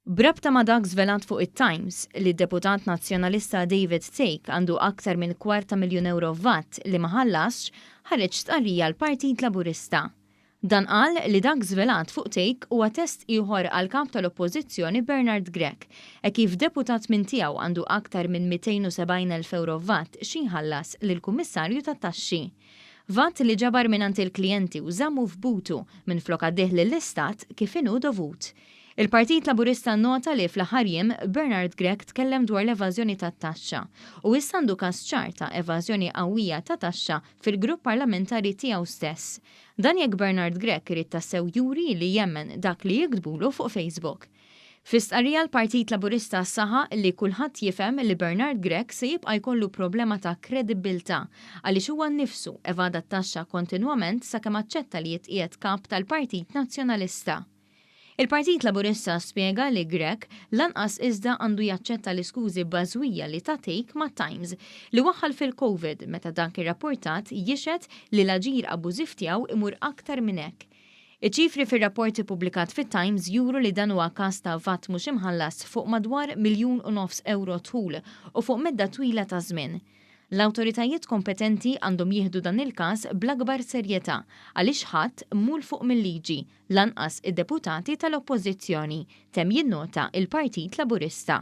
Brabta ma' dak żvelat fuq it-Times li d-Deputat Nazzjonalista David Thake għandu aktar minn kwart miljun euro VAT li ma ħallasx, ħareġ stqarrija l-Partit Laburista. Dan qal li dak żvelat fuq Thake huwa test ieħor għall-Kap tal-Oppożizzjoni Bernard Grech kif deputat minn tiegħu għandu aktar minn 270,000 euro VAT x'inħallas lill-Kummissarju tat-Taxxi. VAT li ġabar mingħand il-klijenti u żammu f'butu minn flok għaddih lill-Istat kif inhu dovut. Il-Partit Laburista nnota li fl-aħħar jiem Bernard Grech tkellem dwar l-evażjoni tat-taxxa u issa għandu każ ċar ta' evażjoni qawwija ta' taxxa fil-grupp parlamentari tiegħu stess. Dan jekk Bernard Grech irid tassew juri li jemmen dak li jiktbulu fuq Facebook. Fis-stqarrija l-Partit Laburista saħaq li kulħadd jifhem li Bernard Grech se jibqa' jkollu problema ta' kredibbiltà għaliex huwa nnifsu evada t-taxxa kontinwament sakemm aċċetta li jitqiegħed kap tal-Partit Nazzjonalista. Il-Partit Laburista spjega li Grech lanqas iżda għandu jaċċetta l-iskużi bażwija li ta' Thake ma' Times li waħħal fil-COVID meta dak ir-rapportat jixed li l-aġir abużiv tiegħu imur aktar minn hekk. Iċ-ċifri fir-rapporti pubblikat fit-Times juru li dan huwa każ ta' VAT mhux imħallas fuq madwar 1.5 miljun euro tul u fuq medda twila ta' żmien. L-awtoritajiet kompetenti għandhom jieħdu dan il-każ bl-akbar serjetà għaliex ħadd mul fuq mill-liġi lanqas id-deputati tal-Oppożizzjoni, temm jinnota il-Partit Laburista.